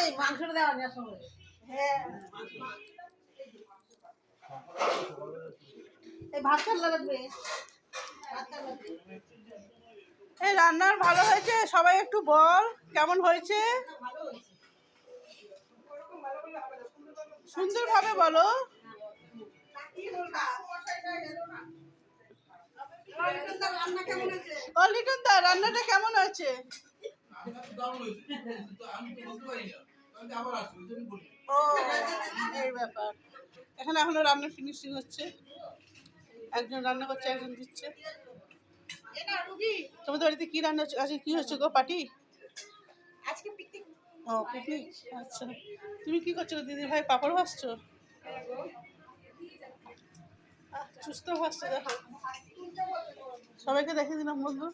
এই মাংসটা দেওয়া নেই সঙ্গে। হ্যাঁ এই ভাতটা লাগবে। এই রান্নার ভালো হয়েছে, সবাই একটু বল কেমন হয়েছে। সুন্দরভাবে বলো। ও লিটন দা, রান্নাটা কেমন হয়েছে? ও এই ব্যাপার। এখনো রান্না ফিনিশিং হচ্ছে, একজন রান্না করছে, একজন দিচ্ছে। তোমাদের বাড়িতে কি রান্না হচ্ছে আজকে? কি হচ্ছে গো পার্টি? আজকে পিকনিক। ও পিকনিক, আচ্ছা। তুমি কি করছো দিদি ভাই? পাপড় ভাজছো? চুস্তো ভাজছো, দেখো সবাইকে দেখে দিলাম বন্ধু।